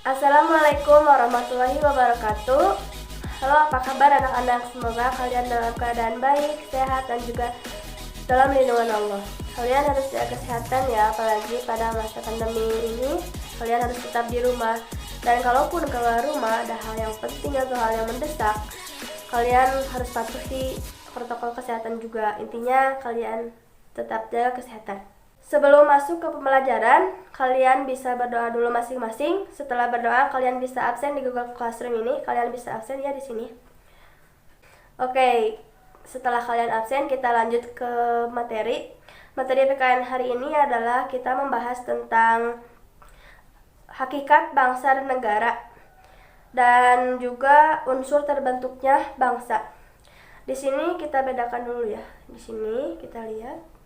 Assalamualaikum warahmatullahi wabarakatuh. Halo, apa kabar anak-anak? Semoga kalian dalam keadaan baik, sehat, dan juga dalam lindungan Allah. Kalian harus jaga kesehatan ya, apalagi pada masa pandemi ini. Kalian harus tetap di rumah. Dan kalaupun keluar rumah ada hal yang penting atau hal yang mendesak, kalian harus patuhi protokol kesehatan juga. Intinya kalian tetap jaga kesehatan. Sebelum masuk ke pembelajaran, kalian bisa berdoa dulu masing-masing. Setelah berdoa, kalian bisa absen di Google Classroom ini. Kalian bisa absen ya di sini. Oke, setelah kalian absen, kita lanjut ke materi. Materi PKN hari ini adalah kita membahas tentang hakikat bangsa dan negara dan juga unsur terbentuknya bangsa. Di sini kita bedakan dulu ya. Di sini kita lihat.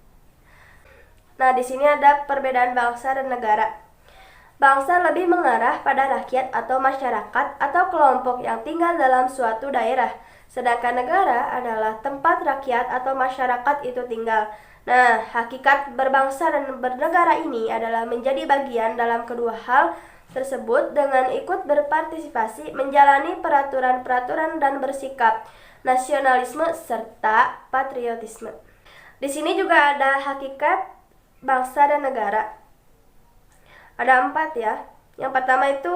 Nah, di sini ada perbedaan bangsa dan negara. Bangsa lebih mengarah pada rakyat atau masyarakat atau kelompok yang tinggal dalam suatu daerah. Sedangkan negara adalah tempat rakyat atau masyarakat itu tinggal. Nah, hakikat berbangsa dan bernegara ini adalah menjadi bagian dalam kedua hal tersebut dengan ikut berpartisipasi, menjalani peraturan-peraturan dan bersikap nasionalisme serta patriotisme. Di sini juga ada hakikat bangsa dan negara. Ada 4 ya. Yang pertama itu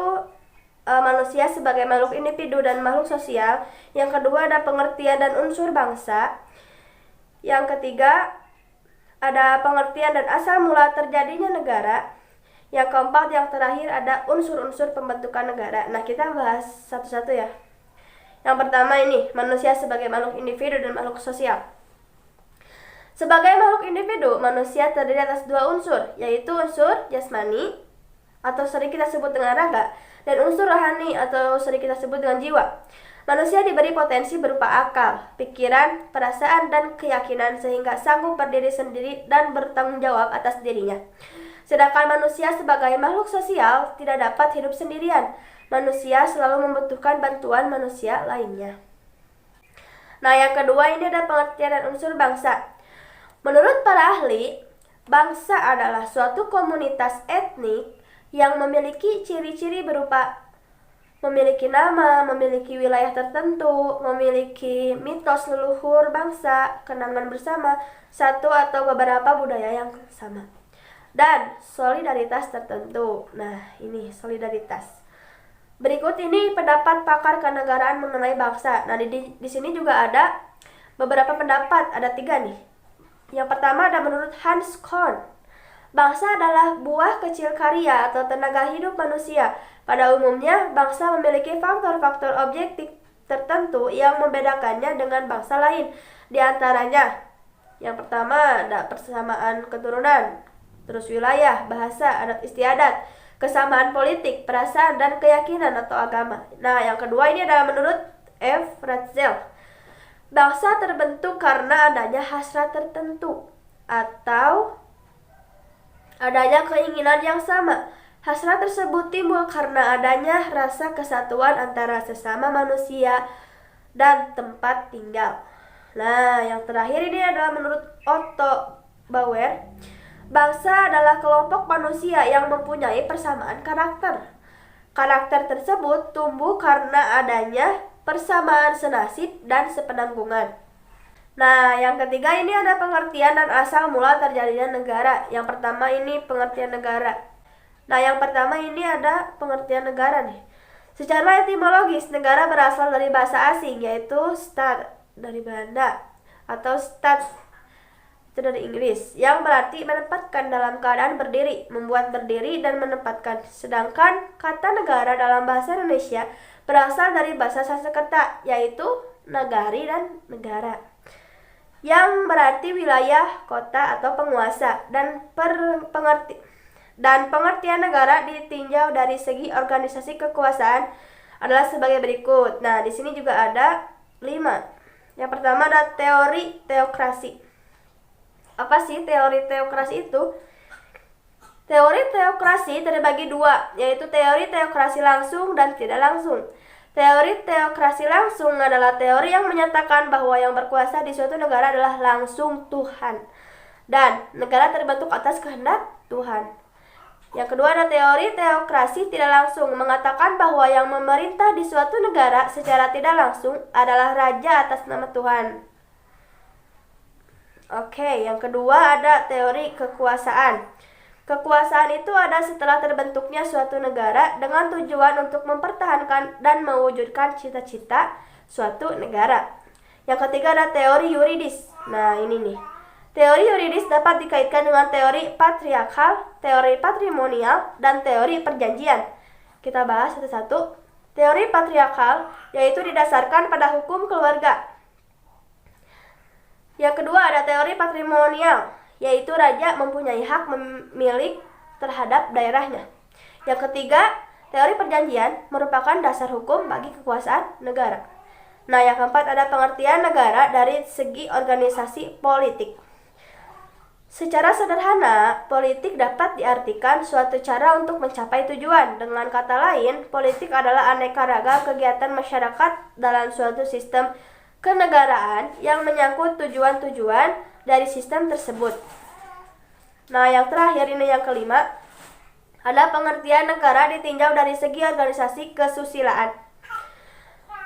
manusia sebagai makhluk individu dan makhluk sosial. Yang kedua ada pengertian dan unsur bangsa. Yang ketiga ada pengertian dan asal mula terjadinya negara. Yang keempat, yang terakhir ada unsur-unsur pembentukan negara. Nah, kita bahas satu-satu ya. Yang pertama ini, manusia sebagai makhluk individu dan makhluk sosial. Sebagai makhluk individu, manusia terdiri atas 2 unsur, yaitu unsur jasmani atau sering kita sebut dengan raga, dan unsur rohani atau sering kita sebut dengan jiwa. Manusia diberi potensi berupa akal, pikiran, perasaan, dan keyakinan sehingga sanggup berdiri sendiri dan bertanggung jawab atas dirinya. Sedangkan manusia sebagai makhluk sosial tidak dapat hidup sendirian. Manusia selalu membutuhkan bantuan manusia lainnya. Nah, yang kedua ini ada pengertian dan unsur bangsa. Menurut para ahli, bangsa adalah suatu komunitas etnik yang memiliki ciri-ciri berupa memiliki nama, memiliki wilayah tertentu, memiliki mitos leluhur bangsa, kenangan bersama, satu atau beberapa budaya yang sama, dan solidaritas tertentu. Nah, ini solidaritas. Berikut ini pendapat pakar kenegaraan mengenai bangsa. Nah, di sini juga ada beberapa pendapat, ada 3 nih. Yang pertama ada menurut Hans Korn. Bangsa adalah buah kecil karya atau tenaga hidup manusia. Pada umumnya, bangsa memiliki faktor-faktor objektif tertentu yang membedakannya dengan bangsa lain. Di antaranya, yang pertama ada persamaan keturunan, terus wilayah, bahasa, adat istiadat, kesamaan politik, perasaan, dan keyakinan atau agama. Nah, yang kedua ini adalah menurut F. Ratzel. Bangsa terbentuk karena adanya hasrat tertentu atau adanya keinginan yang sama. Hasrat tersebut timbul karena adanya rasa kesatuan antara sesama manusia dan tempat tinggal. Nah, yang terakhir ini adalah menurut Otto Bauer. Bangsa adalah kelompok manusia yang mempunyai persamaan karakter. Karakter tersebut tumbuh karena adanya persamaan senasib dan sepenanggungan. Nah, yang ketiga ini ada pengertian dan asal mula terjadinya negara. Yang pertama ini pengertian negara. Nah, yang pertama ini ada pengertian negara nih. Secara etimologis, negara berasal dari bahasa asing yaitu stad dari Belanda atau stad itu dari Inggris yang berarti menempatkan dalam keadaan berdiri, membuat berdiri dan menempatkan. Sedangkan kata negara dalam bahasa Indonesia berasal dari bahasa Sanskerta yaitu nagari dan negara yang berarti wilayah, kota atau penguasa dan pengertian negara ditinjau dari segi organisasi kekuasaan adalah sebagai berikut. Nah, di sini juga ada 5. Yang pertama ada teori teokrasi. Apa sih teori teokrasi itu? Teori teokrasi terbagi 2, yaitu teori teokrasi langsung dan tidak langsung. Teori teokrasi langsung adalah teori yang menyatakan bahwa yang berkuasa di suatu negara adalah langsung Tuhan, dan negara terbentuk atas kehendak Tuhan. Yang kedua ada teori teokrasi tidak langsung, mengatakan bahwa yang memerintah di suatu negara secara tidak langsung adalah raja atas nama Tuhan. Oke, yang kedua ada teori kekuasaan. Kekuasaan itu ada setelah terbentuknya suatu negara dengan tujuan untuk mempertahankan dan mewujudkan cita-cita suatu negara. Yang ketiga ada teori yuridis. Nah, ini nih. Teori yuridis dapat dikaitkan dengan teori patriarkal, teori patrimonial, dan teori perjanjian. Kita bahas satu-satu. Teori patriarkal yaitu didasarkan pada hukum keluarga. Yang kedua ada teori patrimonial, yaitu raja mempunyai hak memiliki terhadap daerahnya. Yang ketiga, teori perjanjian merupakan dasar hukum bagi kekuasaan negara. Nah, yang keempat ada pengertian negara dari segi organisasi politik. Secara sederhana, politik dapat diartikan suatu cara untuk mencapai tujuan. Dengan kata lain, politik adalah aneka ragam kegiatan masyarakat dalam suatu sistem kenegaraan yang menyangkut tujuan-tujuan dari sistem tersebut. Nah, yang terakhir ini yang kelima, ada pengertian negara ditinjau dari segi organisasi kesusilaan.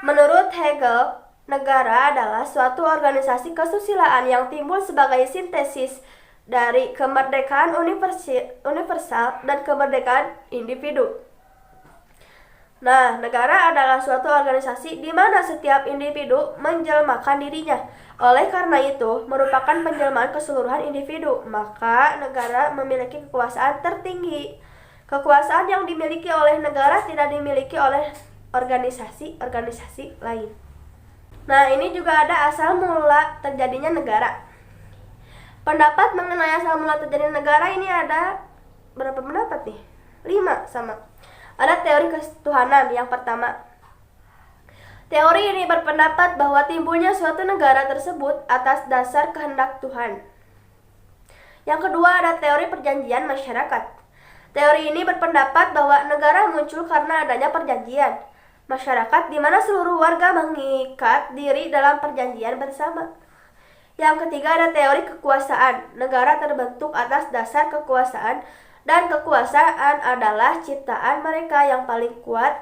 Menurut Hegel, negara adalah suatu organisasi kesusilaan yang timbul sebagai sintesis dari kemerdekaan universal dan kemerdekaan individu. Nah, negara adalah suatu organisasi di mana setiap individu menjelmakan dirinya. Oleh karena itu, merupakan penjelmaan keseluruhan individu, maka negara memiliki kekuasaan tertinggi. Kekuasaan yang dimiliki oleh negara tidak dimiliki oleh organisasi-organisasi lain. Nah, ini juga ada asal mula terjadinya negara. Pendapat mengenai asal mula terjadinya negara ini ada berapa pendapat nih? 5 sama. Ada teori ketuhanan yang pertama. Teori ini berpendapat bahwa timbulnya suatu negara tersebut atas dasar kehendak Tuhan. Yang kedua ada teori perjanjian masyarakat. Teori ini berpendapat bahwa negara muncul karena adanya perjanjian masyarakat di mana seluruh warga mengikat diri dalam perjanjian bersama. Yang ketiga ada teori kekuasaan. Negara terbentuk atas dasar kekuasaan dan kekuasaan adalah ciptaan mereka yang paling kuat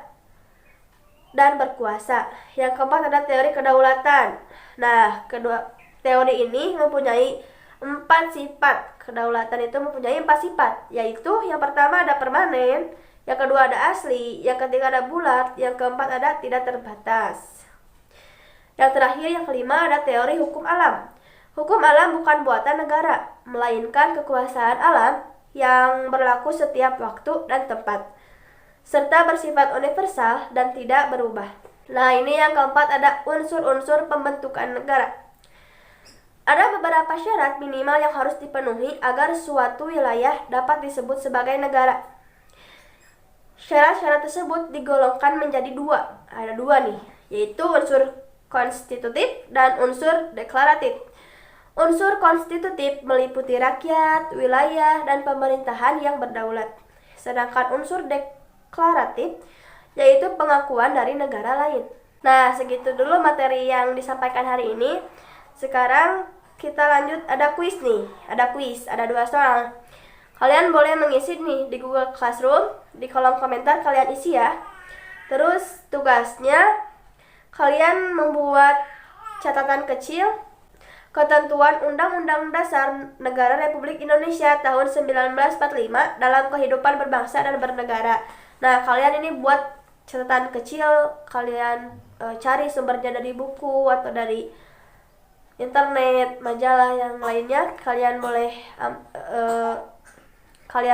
dan berkuasa. Yang keempat ada teori kedaulatan. Nah, kedua teori ini mempunyai 4 sifat. Kedaulatan itu mempunyai 4 sifat, yaitu yang pertama ada permanen, yang kedua ada asli, yang ketiga ada bulat, yang keempat ada tidak terbatas. Yang terakhir yang kelima ada teori hukum alam. Hukum alam bukan buatan negara, melainkan kekuasaan alam yang berlaku setiap waktu dan tempat, serta bersifat universal dan tidak berubah. Nah, ini yang keempat ada unsur-unsur pembentukan negara. Ada beberapa syarat minimal yang harus dipenuhi agar suatu wilayah dapat disebut sebagai negara. Syarat-syarat tersebut digolongkan menjadi 2. Ada 2 nih, yaitu unsur konstitutif dan unsur deklaratif. Unsur konstitutif meliputi rakyat, wilayah, dan pemerintahan yang berdaulat. Sedangkan unsur deklaratif yaitu pengakuan dari negara lain. Nah, segitu dulu materi yang disampaikan hari ini. Sekarang kita lanjut, ada kuis nih. Ada kuis, ada 2 soal. Kalian boleh mengisi nih di Google Classroom. Di kolom komentar kalian isi ya. Terus tugasnya kalian membuat catatan kecil ketentuan Undang-Undang Dasar Negara Republik Indonesia tahun 1945 dalam kehidupan berbangsa dan bernegara. Nah, kalian ini buat catatan kecil, kalian cari sumbernya dari buku atau dari internet, majalah yang lainnya. Kalian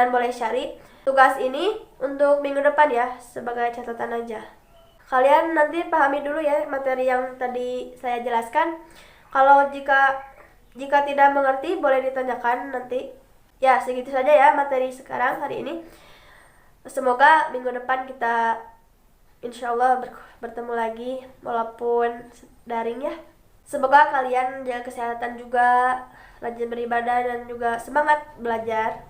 boleh cari. Tugas ini untuk minggu depan ya, sebagai catatan aja. Kalian nanti pahami dulu ya materi yang tadi saya jelaskan. Kalau jika tidak mengerti boleh ditanyakan nanti. Ya, segitu saja ya materi sekarang hari ini. Semoga minggu depan kita insya Allah bertemu lagi walaupun daring ya. Semoga kalian jaga kesehatan juga, rajin beribadah dan juga semangat belajar.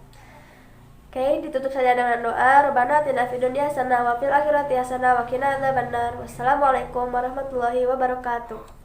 Oke, ditutup saja dengan doa. Rabbana atina fid dunya hasanah wa fil akhirati hasanah wa qina adzabannar. Wassalamualaikum warahmatullahi wabarakatuh.